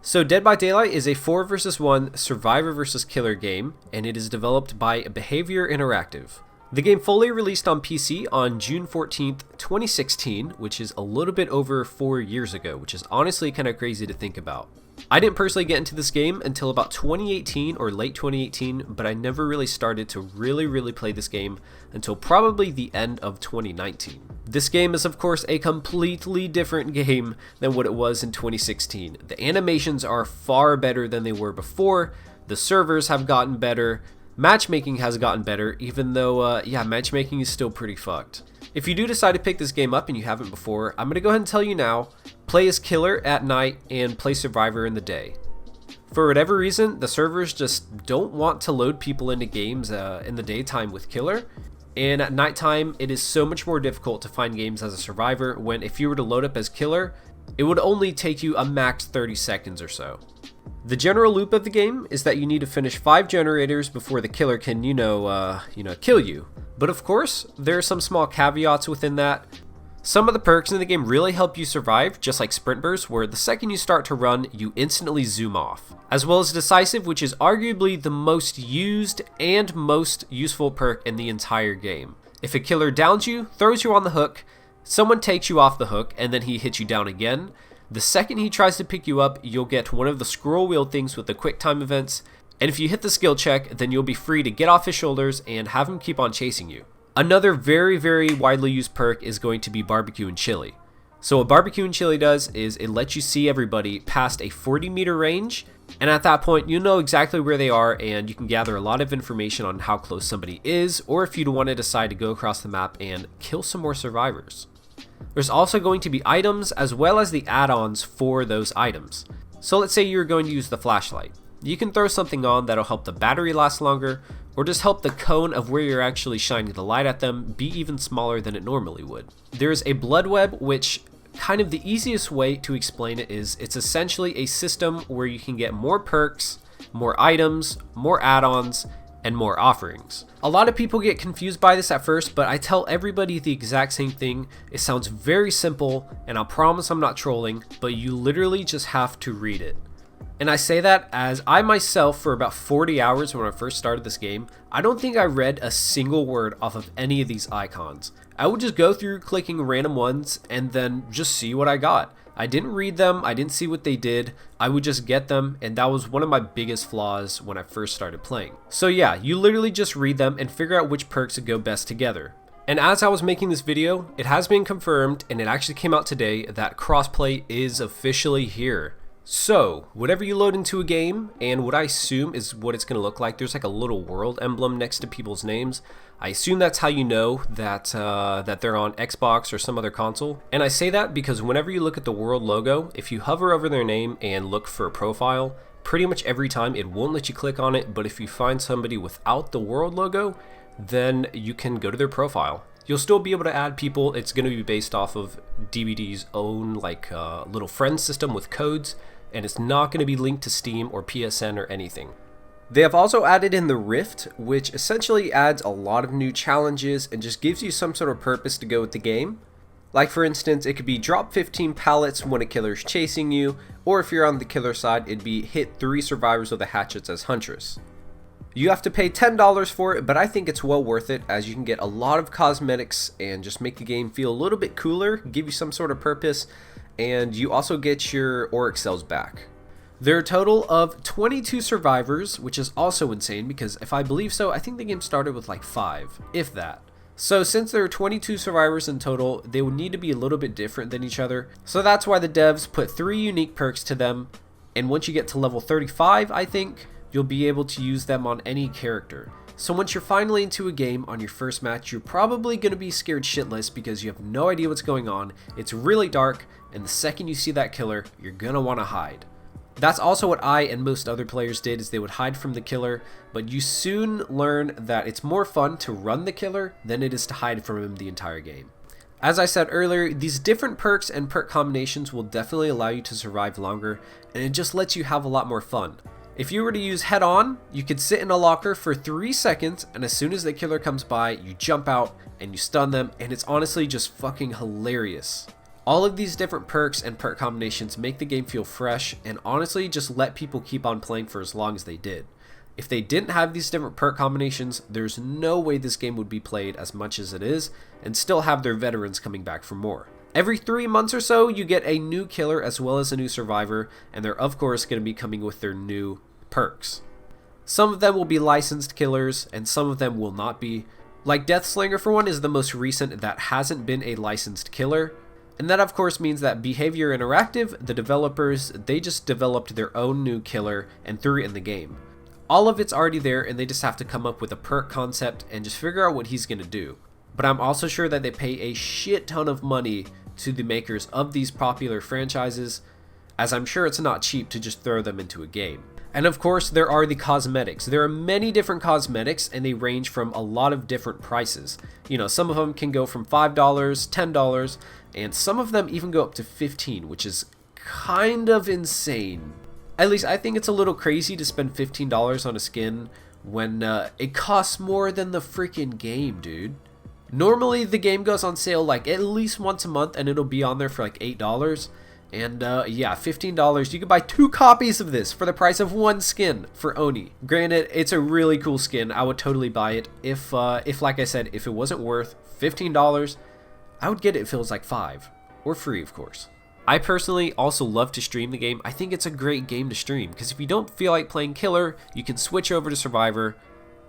So Dead by Daylight is a 4 vs 1 survivor vs killer game, and it is developed by Behavior Interactive. The game fully released on PC on June 14th, 2016, which is a little bit over 4 years ago, which is honestly kind of crazy to think about. I didn't personally get into this game until about 2018 or late 2018, but I never really started to really play this game until probably the end of 2019. This game is of course a completely different game than what it was in 2016. The animations are far better than they were before, the servers have gotten better, matchmaking has gotten better, even though, matchmaking is still pretty fucked. If you do decide to pick this game up and you haven't before, I'm going to go ahead and tell you now, play as Killer at night and play Survivor in the day. For whatever reason, the servers just don't want to load people into games in the daytime with Killer, and at nighttime it is so much more difficult to find games as a Survivor when if you were to load up as Killer, it would only take you a max 30 seconds or so. The general loop of the game is that you need to finish 5 generators before the killer can, kill you. But of course, there are some small caveats within that. Some of the perks in the game really help you survive, just like Sprint Burst, where the second you start to run, you instantly zoom off. As well as Decisive, which is arguably the most used and most useful perk in the entire game. If a killer downs you, throws you on the hook, someone takes you off the hook, and then he hits you down again, the second he tries to pick you up, you'll get one of the scroll wheel things with the quick time events, and if you hit the skill check, then you'll be free to get off his shoulders and have him keep on chasing you. Another very widely used perk is going to be Barbecue and Chili. So what Barbecue and Chili does is it lets you see everybody past a 40-meter range, and at that point you know exactly where they are and you can gather a lot of information on how close somebody is, or if you want to decide to go across the map and kill some more survivors. There's also going to be items as well as the add-ons for those items. So let's say you're going to use the flashlight. You can throw something on that'll help the battery last longer, or just help the cone of where you're actually shining the light at them be even smaller than it normally would. There's a blood web, which kind of the easiest way to explain it is it's essentially a system where you can get more perks, more items, more add-ons, and more offerings. A lot of people get confused by this at first, but I tell everybody the exact same thing. It sounds very simple, and I'll promise I'm not trolling, but you literally just have to read it. And I say that as I myself, for about 40 hours when I first started this game, I don't think I read a single word off of any of these icons. I would just go through clicking random ones and then just see what I got. I didn't read them, I didn't see what they did, I would just get them, and that was one of my biggest flaws when I first started playing. So yeah, you literally just read them and figure out which perks go best together. And as I was making this video, it has been confirmed, and it actually came out today, that crossplay is officially here. So, whatever you load into a game, and what I assume is what it's going to look like, there's like a little world emblem next to people's names. I assume that's how you know that they're on Xbox or some other console. And I say that because whenever you look at the world logo, if you hover over their name and look for a profile, pretty much every time it won't let you click on it, but if you find somebody without the world logo, then you can go to their profile. You'll still be able to add people. It's going to be based off of DBD's own little friend system with codes, and it's not going to be linked to Steam or PSN or anything. They have also added in the Rift, which essentially adds a lot of new challenges and just gives you some sort of purpose to go with the game. Like for instance, it could be drop 15 pallets when a killer is chasing you, or if you're on the killer side, it'd be hit 3 survivors with the hatchets as Huntress. You have to pay $10 for it, but I think it's well worth it as you can get a lot of cosmetics and just make the game feel a little bit cooler, give you some sort of purpose, and you also get your Oryx cells back. There are a total of 22 survivors, which is also insane because if I believe so, I think the game started with like 5, if that. So since there are 22 survivors in total, they would need to be a little bit different than each other. So that's why the devs put 3 unique perks to them, and once you get to level 35, I think, you'll be able to use them on any character. So once you're finally into a game on your first match, you're probably going to be scared shitless because you have no idea what's going on, it's really dark, and the second you see that killer, you're going to want to hide. That's also what I and most other players did, is they would hide from the killer, but you soon learn that it's more fun to run the killer than it is to hide from him the entire game. As I said earlier, these different perks and perk combinations will definitely allow you to survive longer, and it just lets you have a lot more fun. If you were to use head on, you could sit in a locker for 3 seconds, and as soon as the killer comes by, you jump out and you stun them, and it's honestly just fucking hilarious. All of these different perks and perk combinations make the game feel fresh and honestly just let people keep on playing for as long as they did. If they didn't have these different perk combinations, there's no way this game would be played as much as it is and still have their veterans coming back for more. Every 3 months or so, you get a new killer as well as a new survivor, and they're of course going to be coming with their new perks. Some of them will be licensed killers, and some of them will not be. Like Deathslinger for one is the most recent that hasn't been a licensed killer. And that of course means that Behavior Interactive, the developers, they just developed their own new killer and threw it in the game. All of it's already there and they just have to come up with a perk concept and just figure out what he's going to do. But I'm also sure that they pay a shit ton of money to the makers of these popular franchises, as I'm sure it's not cheap to just throw them into a game. And of course there are the cosmetics. There are many different cosmetics and they range from a lot of different prices. You know, some of them can go from $5, $10, and some of them even go up to $15, which is kind of insane. At least I think it's a little crazy to spend $15 on a skin when it costs more than the freaking game, dude. Normally the game goes on sale like at least once a month and it'll be on there for like $8. And yeah, $15, you can buy 2 copies of this for the price of 1 skin for Oni. Granted, it's a really cool skin. I would totally buy it if like I said, if it wasn't worth $15, I would get it if it was like $5 or free, of course. I personally also love to stream the game. I think it's a great game to stream because if you don't feel like playing Killer, you can switch over to Survivor,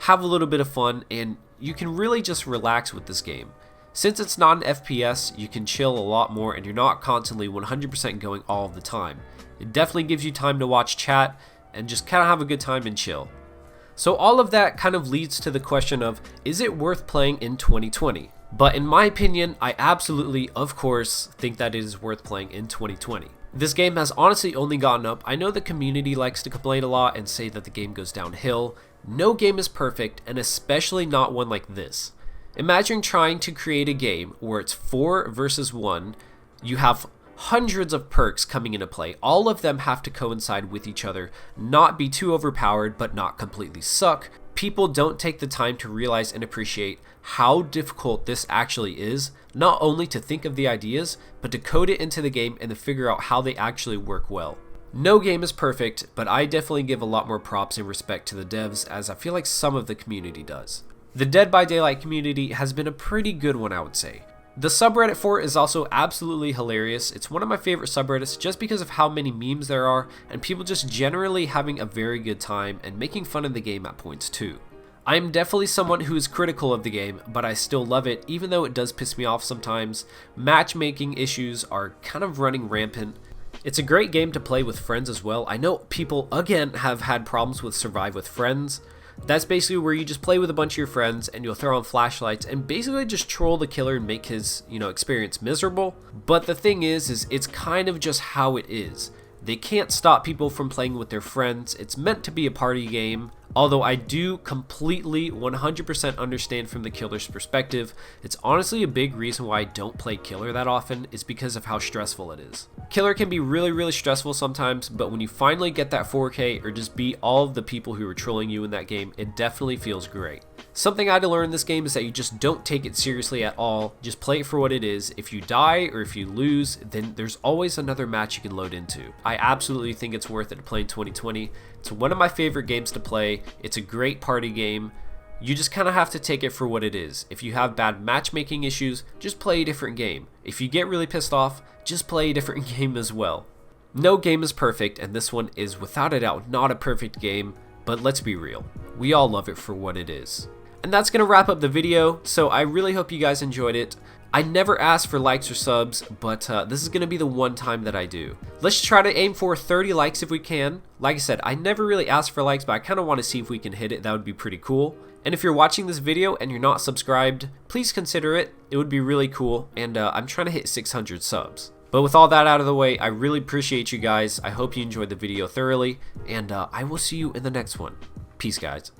have a little bit of fun, and you can really just relax with this game. Since it's not an FPS, you can chill a lot more and you're not constantly 100% going all of the time. It definitely gives you time to watch chat and just kind of have a good time and chill. So all of that kind of leads to the question of, is it worth playing in 2020? But in my opinion, I absolutely, of course, think that it is worth playing in 2020. This game has honestly only gotten up. I know the community likes to complain a lot and say that the game goes downhill. No game is perfect, and especially not one like this. Imagine trying to create a game where it's 4 versus 1, you have hundreds of perks coming into play, all of them have to coincide with each other, not be too overpowered but not completely suck. People don't take the time to realize and appreciate how difficult this actually is, not only to think of the ideas, but to code it into the game and to figure out how they actually work well. No game is perfect, but I definitely give a lot more props and respect to the devs, as I feel like some of the community does. The Dead by Daylight community has been a pretty good one, I would say. The subreddit for it is also absolutely hilarious. It's one of my favorite subreddits just because of how many memes there are and people just generally having a very good time and making fun of the game at points too. I am definitely someone who is critical of the game, but I still love it even though it does piss me off sometimes. Matchmaking issues are kind of running rampant. It's a great game to play with friends as well. I know people, again, have had problems with Survive with Friends. That's basically where you just play with a bunch of your friends and you'll throw on flashlights and basically just troll the killer and make his, experience miserable. But the thing is it's kind of just how it is. They can't stop people from playing with their friends. It's meant to be a party game. Although I do completely 100% understand from the killer's perspective. It's honestly a big reason why I don't play Killer that often is because of how stressful it is. Killer can be really stressful sometimes, but when you finally get that 4K or just beat all of the people who are trolling you in that game, it definitely feels great. Something I had to learn in this game is that you just don't take it seriously at all. Just play it for what it is. If you die or if you lose, then there's always another match you can load into. I absolutely think it's worth it to play in 2020. It's one of my favorite games to play. It's a great party game. You just kind of have to take it for what it is. If you have bad matchmaking issues, just play a different game. If you get really pissed off, just play a different game as well. No game is perfect, and this one is without a doubt not a perfect game, but let's be real. We all love it for what it is. And that's going to wrap up the video, so I really hope you guys enjoyed it. I never ask for likes or subs, but this is going to be the one time that I do. Let's try to aim for 30 likes if we can. Like I said, I never really ask for likes, but I kind of want to see if we can hit it. That would be pretty cool. And if you're watching this video and you're not subscribed, please consider it. It would be really cool, and I'm trying to hit 600 subs. But with all that out of the way, I really appreciate you guys. I hope you enjoyed the video thoroughly, and I will see you in the next one. Peace, guys.